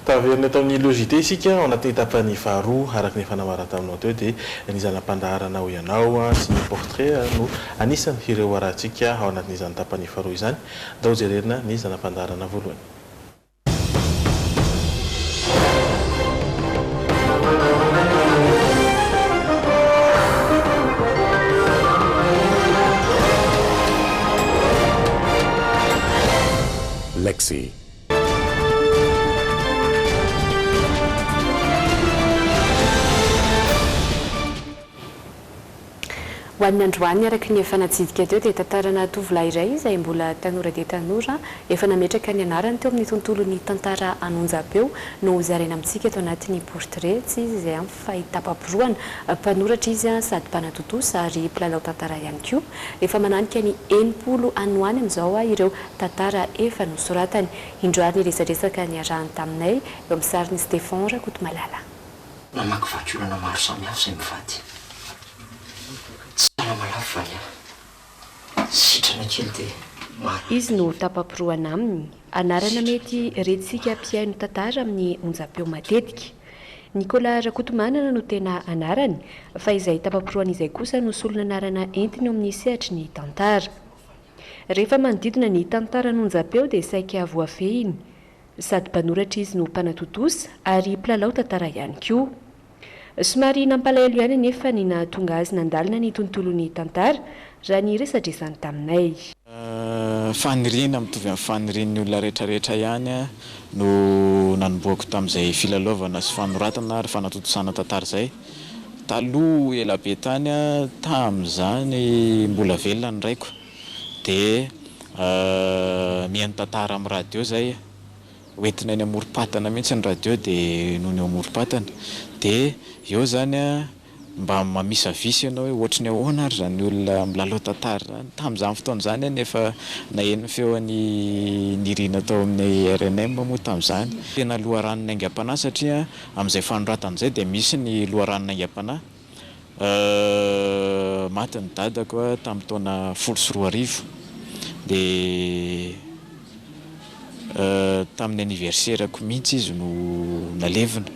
taverina tamin'ny logité isika ao anatin'ny tapany faharoa araka ny fanamara taminao teo dia nizana mpandaharana ho ianao sy ny portrait no anisany ireo arahantsika ao anatin'izany tapany faharoa izany dao jerena ny zanam-pandaharana voalohany. Lexi. Ho an'ny androany araka ny efa natsidika teo dia tantarana tovolahy iray izay mbola tanora dia tanora efa nametraka ny anarany teo amin'ny tontolon'ny tantara Anonjapeo no zaraina amintsika eto anatin'ny portrait tsy izy izay fa hitapam-poroana mpanoratra izy sady mpanatotosa ary mpilalao tantara ihany koa efa mananika ny 80 anoany amin'izao ireo tantara efa nosoratany indroany resadresaka ny arahany taminay eo amin'ny sarin'ny Stéphane Rakotomalala. Namaky vakiolana maro samihafa izay mivady. Izy no tapam-poroana aminy anarana mety retintsika mpiaino tantara amin'ny Onjapeo matetika. Nicolas Rakotomanana no tena anarany fa izay tapam-poroana izay kosa no solona anarana entiny amin'ny sehatry ny tantara. Rehefa manodidina ny tantaran'ny Onjapeo dia saika voafehiny sady mpanoratra izy no mpanatotosa ary mpilalao tantara ihany koa. Somary nampalahelo ihany nefa ny nahatonga azy nandalina ny tontolon'ny tantara raha ny resadresany taminay. Faniriana mitovy amin'ny fanirian'ny olona rehetrarehetra ihany no nanomboako tamin'izay filalaovana sy fanoratana ary fanatotosana tantara izay. Taloha ela be tany tamin'izany mbola velona ny raiko dia mihaino tantara amin'ny radio izay hoentina eny amorom-patana mihitsy ny radio dia noho ny amorom-patana dia eo zany mba mamisa visy ianao hoe ohatry ny ahoana ary zany olona milalao tantara tamin'izany fotoana izany nefa naheno feon'ny nirina tao amin'ny RNM moa tamin'izany. Tena loharanona aingam-panahy satria amin'izay fanoratana izay dia misy ny loharanona aingam-panahy. Maty ny dadako tamin'ny taona 14 dia tamin'ny anniversaire-ko mihitsy izy no nalevina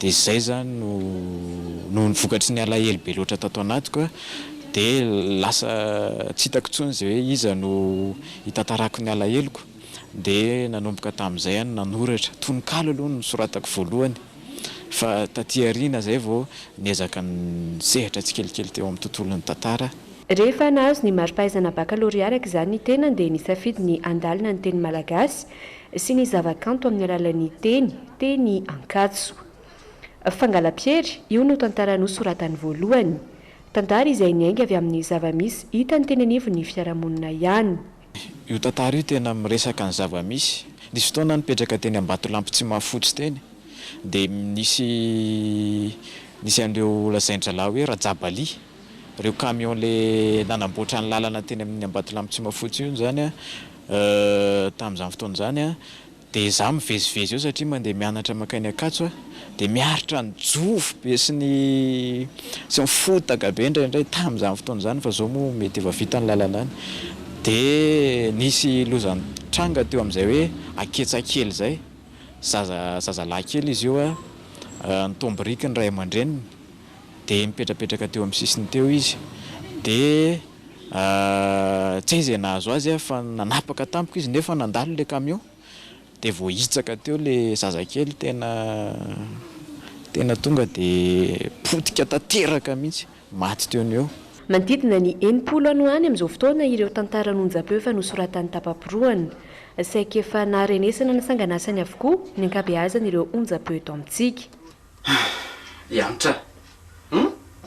dia izay zany no nivokatry ny alahelo be loatra tato anatiko dia lasa tsy hitako intsony izay hoe iza no hitantarako ny alaheloko dia nanomboka tamin'izay any nanoratra tononkalo aloha no soratako voalohany fa taty aoriana zay vao niezaka ny sehatra tsikelikely teo amin'ny tontolon'ny tantara. Rehefa nahazo ny mari-pahaizana baccalauréat araka izany ny tena dia nisafidy ny andalina ny teny malagasy sy ny zavakanto amin'ny alalan'ny teny ankatso. Fangalam-piery io no tantara nosoratany voalohany. Tantara izay niainga avy amin'ny zava-misy hita ny teny anivon'ny fiarahamonina ihany. Io tantara io tena miresaka ny zava-misy. Nisy fotoana nipetraka teny Ambatolampy tsy mahafotsy teny dia nisy an'ireo lazain-dralahy hoe Rajabaly. Ireo camion le nanamboatra ny lalana teny amin'ny Ambatolampy tsy mahafotsy io zany tamin'izany fotoana izany dia izaho mivezivezy eo satria mandeha mianatra makany Ankatso dia miaritra ny jofo be sy ny fotaka be indraindray tamin'izany fotoana izany fa izao moa mety efa vita ny lalana any dia nisy lozany tranga teo amin'izay hoe aketsakely izay zazalahy kely izy io nitomboriky ny ray aman-dreniny dia mipetrapetraka teo amin'ny sisiny teo izy dia tsy izay nahazo azy fa nanapaka tampoko izy nefa nandalo le camion dia vao hitsaka teo le zazakely tena tonga dia potika tanteraka mihitsy maty teo ny eo. Manodidina ny 80 anoany amin'izao fotoana ireo tantaran'ny Onjapeo efa nosoratany tapam-poroana saika efa naharenesana nasanganasany avokoa ny ankabeazana ireo Onjapeo eto amintsika. Iantra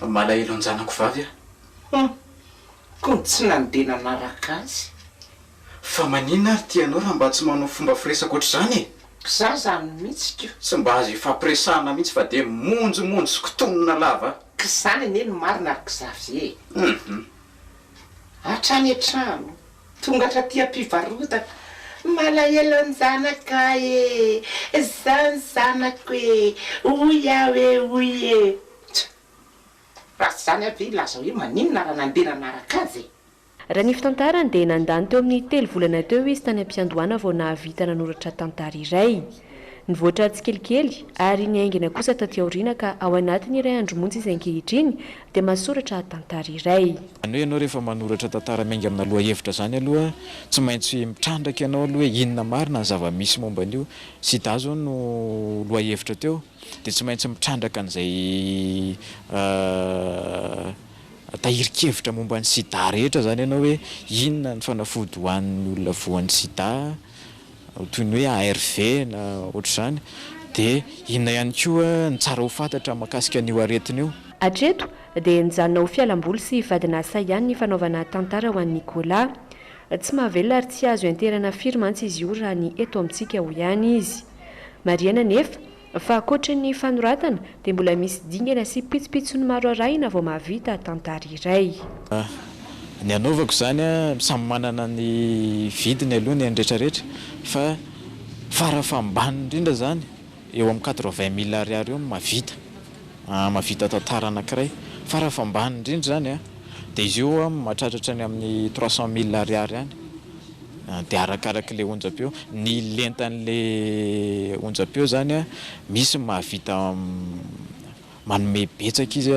malahelo anjanako vavy koa tsy nandeha nanaraka azy fa maninona ary tianao raha mba tsy manao fomba firesaka ohatr'izany za zany mihitsy ko tsy mba azo ifampiresahana mihitsy fa dia monjomonjo sy kotonona lava ka zany anie no marina araka zavie hatrany an-trano tonga hatraty am-pivarotana malahelo ny zanaka zany zanako oy aho oy raha zany avy laza hoe maninona raha nandeha nanaraka azy. Raha ny fitantarany dia nandany teo amin'ny 3 volana teo izy tany am-piandohana vao nahavita nanoratra tantara iray. Nivoatra tsikelikely ary niaingina kosa taty aoriana ka ao anatiny iray andro montsy izay ankehitriny dia masoratra tantara iray. Ano ianao rehefa manoratra tantara mainga amina loha hevitra zany aloha tsy maintsy mitrandraka ianao aloha hoe inona marina ny zava-misy momba an'io. Sida zao no loha hevitra teo dia tsy maintsy mitrandraka an'izay tahirikevitra momba ny sida rehetra zany ianao hoe inona ny fanafody hoan'ny olona voan'ny sida toy ny hoe ARV na ohatr'izany dia inona ihany koa ny tsara ho fantatra mahakasika an'io aretina io. Hatreto dia nijanona ho fialamboly sy vadina asa ihany ny fanaovana tantara ho an'i Nicolas. Tsy mahavelona ary tsy azo enterana firy mantsy izy io raha ny eto amintsika ho ihany izy. Mariana nefa fa ankoatra ny fanoratana dia mbola misy dingana sy pitsopitsony maro arahina vao mahavita tantara iray. Ny anaovako zany samy manana ny vidiny aloha ny andretrarehetra fa farafambany indrindra zany eo amin'ny 80 000 ariary eo mahavita tantara anankiray. Farafambany indrindra zany dia izy io mahatratratra ny amin'ny 300 000 ariary any. Dia arakarak'ilay onjam-peo ny lentan'ilay onjam-peo zany misy mahavita manome betsaka izy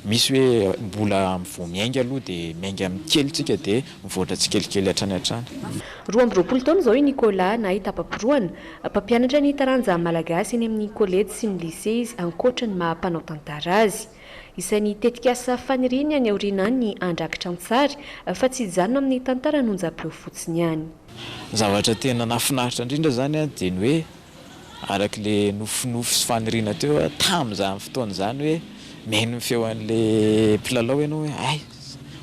misy hoe mbola vao miainga aloha dia miainga amin'ny kelitsika dia mivoatra tsikelikely hatrany hatrany. 12 taona izao i Nicolas nahita paporoana mpampianatra ny taranja malagasy eny amin'ny kolejy sy ny lycée izy ankoatra ny mahampanao tantara azy. Isan'ny tetika asa faniriany any aoriana ny andrakitra antsary fa tsy hijanona amin'ny tantara nonjam-peo fotsiny ihany. Zavatra tena nafinaritra indrindra zany dia ny hoe arak'ilay nofinofy sy faniriana teo tamin'izany fotoana izany hoe mihaino ny feo an'ilay mpilalao ianao hoe ay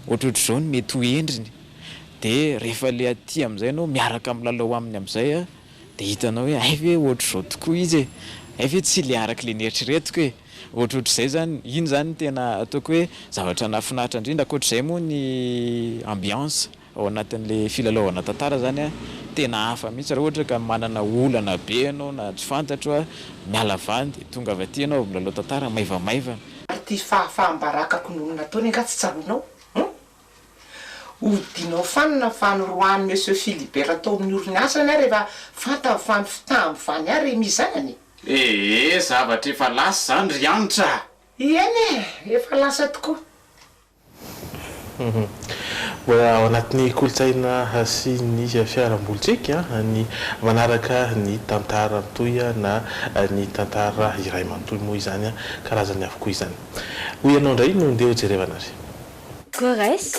ohatrohatr'izao ny mety ho endriny dia rehefa ilay aty amin'izay ianao miaraka milalao aminy amin'izay dia hitanao hoe ay ve ohatr'izao tokoa izy ay ve tsy ilay arak'ilay nieritreretiko hoe ohatrohatr'izay zany iny zany tena ataoko hoe zavatra nafinaritra indrindra. Ankoatr'izay moa ny ambiance ao anatin'ilay filalaovana tantara zany tena hafa mihitsy raha ohatra ka manana olana be ianao na tsy fantatro miala vany dia tonga avy aty ianao milalao tantara maivamaivana. Ty fahafahambarakako nonona taony nga tsy tsaronao odinao fanina fanoroany monsieur Philibert tao amin'ny orinasa na rehefa fanta fany fitamby fany ary mizanany. Zavatra efa lasa zany ry anitra. Eny efa lasa tokoa. Mbola ao anatin'ny kolotsaina sy ny fiarambolitsika ny manaraka ny tantara mitoy na ny tantara iray manotoy moa izany karazany avokoa izany. Hoy ianao indray no ndeha hojerevana ry. Corès,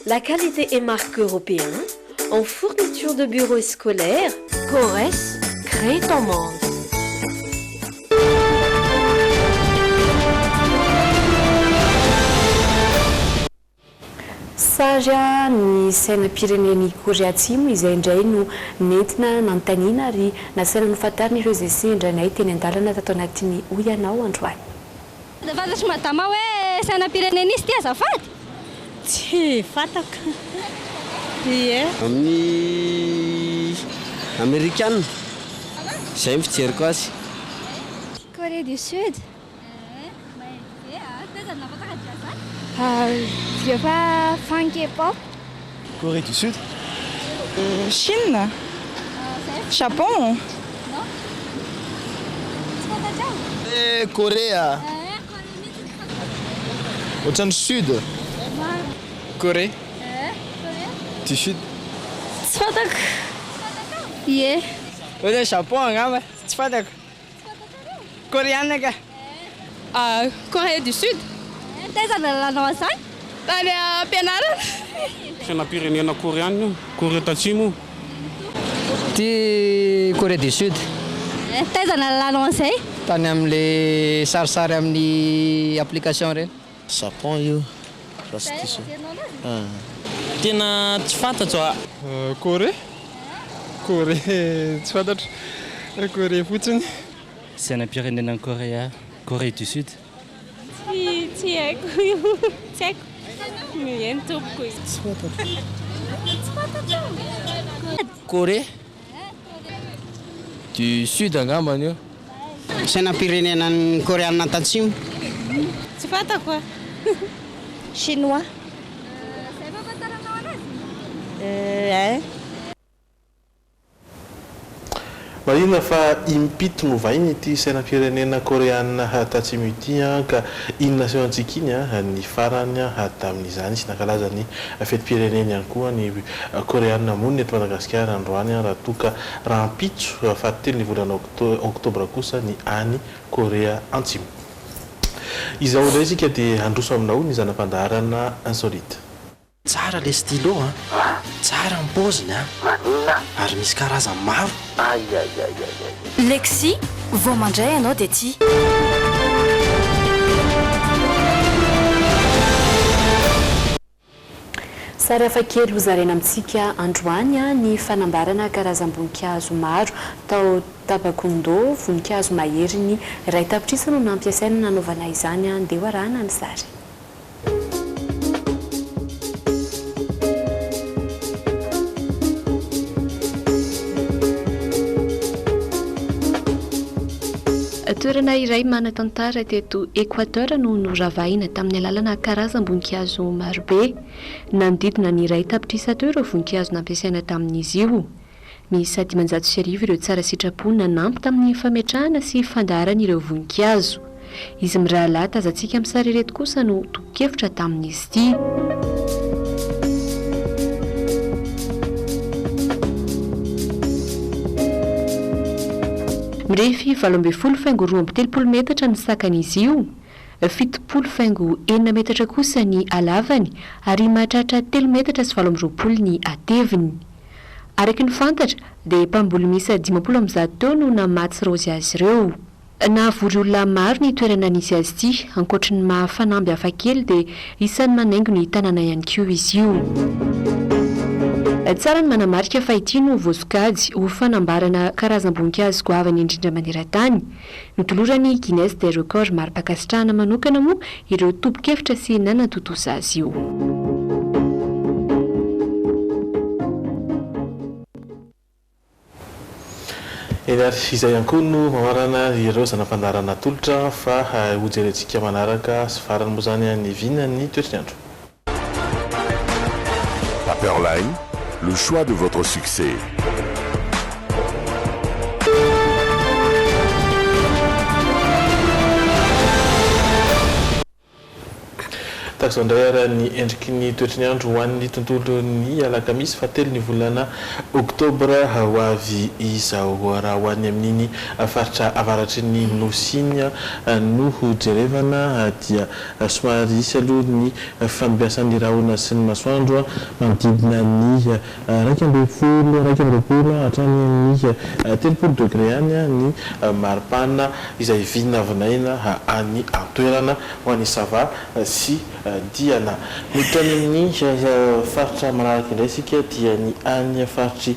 la qualité et marque européenne en fourniture de bureaux scolaires. Corès, crée ton monde. Saja ny sainam-pireneny Korea Atsimo izay indray no nentina nanontaniana ary nasaina nofantarina ireo izay sendranay teny an-dalana tato anatin'ny Oianao androany. Fantatry madama hoe sainam-pireneny izy ty azafady? Tsy fantako. Ie. Amin'ny Amerikana. Izay ny fijeriko azy. Corée du Sud. Rehefa fan K-pop. Corée du Sud. Chine. Japon. Korea. Ohatran'ny Sud. Corée. Du Sud. Tsy fantako. Ie. Ohatran'ny Japon angamba, tsy fantako. Koreana ka. Corée du Sud. Taiza lalànao an'izany? Tany am-pianarana. Sainam-pirenena koreana io, Corée Atsimo. Ty Corée du Sud. Taiza lalànao an'izay? Tany amin'le sarisary amin'ny application reny. Japon io. Tena tsy fantatro Corée. Corée tsy fantatro. Corée fotsiny. Sainam-pirenena Korea, Corée du Sud. Tsy haiko io. Tsy haiko. Eny tompoko io. Tsy fantatro. Corée du Sud angambany io. Sainam-pirenenan'ny Koreana Atsimo. Tsy fantako. Chinois. marina fa impito no vainy ity sainam-pirenena koreana tatsimo ity ka inona seho antsika iny ny farany tamin'izany sy nankalaza ny fetim-pirenena ihany koa ny koreana monina eto Madagasikara androany raha toka raha ampitso fahatelo ny volana oktobra kosa ny any Korea Antsimo. Izao indray isika dia androso aminao ny zanam-pandaharana insolite. Tsara le stylo tsara ny paoziny ary misy karazany maro. Lexi, vao mandray ianao dia ty. Sary hafakely hozarena amintsika androany ny fanambarana karazam-boninkazo maro tao Tabakondo, voninkazo mahery ny iray tapitrisa no nampiasaina nanaovana izany andeha arahana ny sary. Toerana iray manan-tantara teto Ekoatora no noravahina tamin'ny alalana karazam-boninkazo marobe. Nanodidina ny iray tapitrisa teo ireo voninkazo nampiasaina tamin'izy io. Miisa 500 ireo tsara sitrapo nanampy tamin'ny fametrahana sy fandaharana ireo voninkazo. Izy mirahalahy tazantsika amin'ny sary ereto kosa no tokevitra tamin'izy ity. Mirefy 12 faingo 13 metatra ny sakan'izy io, 7 faingo 4 metatra kosa ny alavany ary mahatratra 3 metatra sy 12 ny ateviny. Araky ny fantatra dia mpamboly miisa 50 teo no namatsy raozy azy ireo. Nahavory olona maro ny toerana nisy azy ity, ankoatra ny mahafanamby hafakely dia isan'ny manaingo ny tanàna ihany koa izy io. Tsara ny manamarika fa ity no voasokajy ho fanambarana karazam-boninkazo goavany indrindra maneran-tany. Notolorany Guinness des Records mari-pakasitrahana manokana moa ireo tobokevitra sy nanatotosa azy io. Izay ihany koa no mamarana ireo zanam-pandaharana tolotra fa hojerentsika manaraka sy farany moa zany ny vina ny toetr'andro. Paperline, le choix de votre succès. Takizao indray ara ny endriky ny toetr'ny andro ho an'ny tontolo ny alakamisy fahatelo ny volana oktobra ho avy izao raha ho an'ny amin'iny faritra avaratry ny nosiny no jerevana dia somary isy aloha ny fampiasan'ny rahona sy ny masoandro manodidina ny 20 hatrany amin'ny 30 degré any ny maripana izay vinavinaina any antoerana ho an'ny sava sy diana. Mitany amin'ny faritra manaraka indray isika dia ny any faritry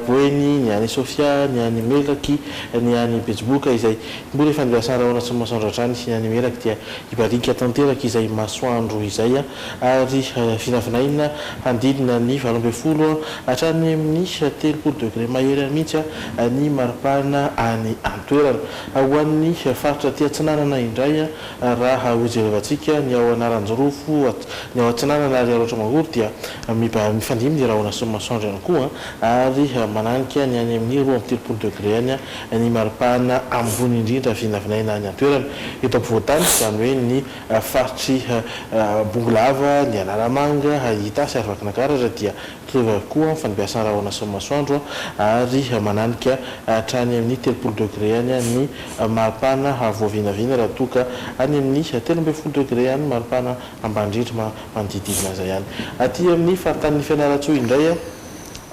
Boeny, ny any Sofia, ny any Melaky, ny any Betsiboka izay mbola efa andehasan'ny rahona sy masoandro hatrany sy ny any Melaky dia ibarika tanteraka izay masoandro izay ary vinavinaina handidina ny 20 hatrany amin'ny 30 degré mahery mihitsy ny maripana any antoerana. Ho an'ny faritra tia Tsinanana indray raha hojerevantsika ny ao anaranjoro ny ao Tsinanana ary Arotra Mangoro dia mifandimby ny rahona sy masoandro ihany koa ary mananika ny any amin'ny 30 degré any ny maripana ambony indrindra vinavinaina any antoerana. Eto ampovoantany izany hoe ny faritry Bongolava, ny Analamanga, Itasy ary Vakinankaratra dia mitovy koa fanimbiasan'ny rahona sy masoandro ary mananika hatrany amin'ny 30 degré any ny maripana voavinavina raha toka any amin'ny 13 degré any maripana ambandritra manodididina izay ihany. Aty amin'ny faritanin'ny Fianaratsoa indray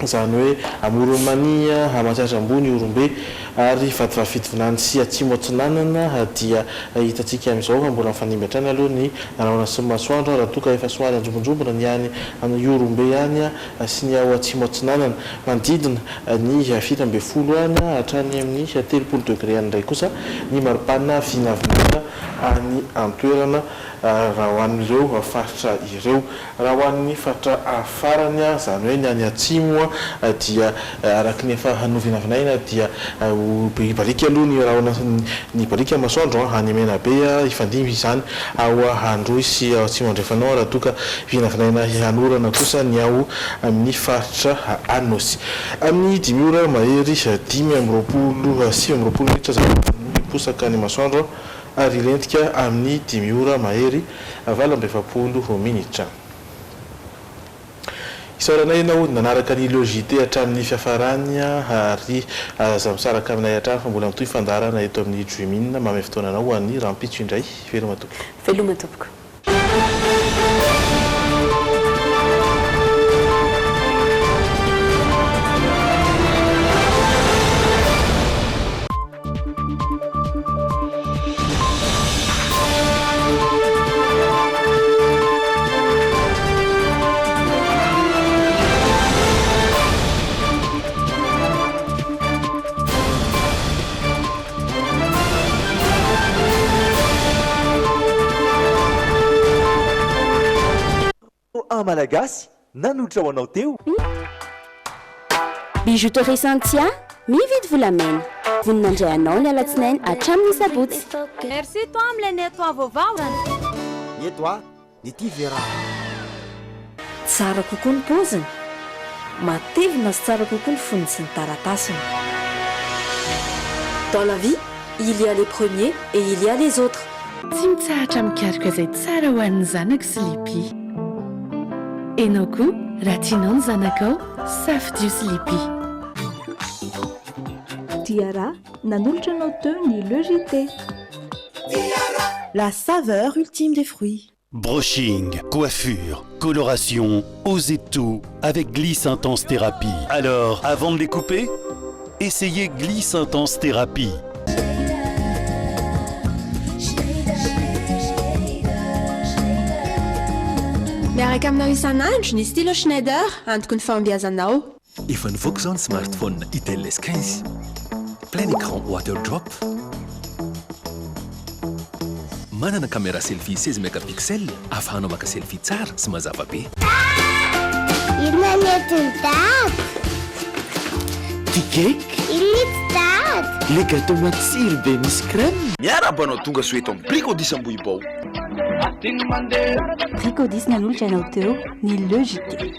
izany hoe Amoromania, Mahatratra Ambony, Orombe ary Vatovavitovonany sy Atsimo Atsinanana dia hitantsika amin'izao fa mbola mifanimbiatrany aloha ny rahona sy masoandro raha toka efa somary anjombonjombona ny any amin'ny Orombe any sy ny ao Atsimo Atsinanana manodidina ny 20 any hatrany amin'ny 30 degré any indray kosa ny maripana vinavinaina any antoerana raha ho an'ireo faritra ireo. Raha ho an'ny faritra afarany izany hoe ny any Atsimo io dia araky ny efa hanovinavinaina dia barika aloha ny raha ny barika masoandro hanymena be ifandimby izany ao handroy sy tsy mandrefanao raha toka vinavinaina hanorana kosa ny ao amin'ny faritra Anosy amin'ny 10 ora mahery 5 minitra posaka ny masoandro ary lentika amin'ny 10 ora mahery 20 minitra. Isaoranay nao nanaraka ny logité hatramin'ny fiafarany ary zamsaraka aminay hatrany fa mbola mitoy fandarana eto amin'ny Juimina mamy fotoanana ho an'ny rampitso indray veloma tompoko. Malagasy nanotra ho anao teo. Bijouterie Santia mividy volamena. Voninandray anao ny alatsinainy hatramin'ny sabotsy. Merci toi am'ilay nettoa vaovao. Nettoa ny ty vera. Tsara kokoa ny paoziny. Matevina sy tsara kokoa ny fonony sy ny taratasiny. Dans la vie, il y a les premiers et il y a les autres. Tsy mitsahatra mikaroka izay tsara ho an'ny zanako sy lipi. Enao koa raha tianao ny zanakao safidio sy lipi. Diara nanolotra anao teo ny logité. La saveur ultime des fruits. Brushing, coiffure, coloration, osez tout avec Gliss Intense Thérapie. Alors, avant de les couper, essayez Gliss Intense Thérapie. Miaraka aminao isan'andro ny stylo Schneider antoko ny fahombiazanao. Efa nivoaka izao ny smartphone Itel S15 plein écran waterdrop, manana caméra selfie 16 mégapixels afahanao maka selfie tsara sy mazava be. Inona ny entiny dady? Ty cake? Ilitsy dady? Le gâteau matsiro be misy crème. Miaraba anao tonga soeto amin'ny Brico-Dix Ambohibao. Brico-Dix nanolotra anao teo ny logité.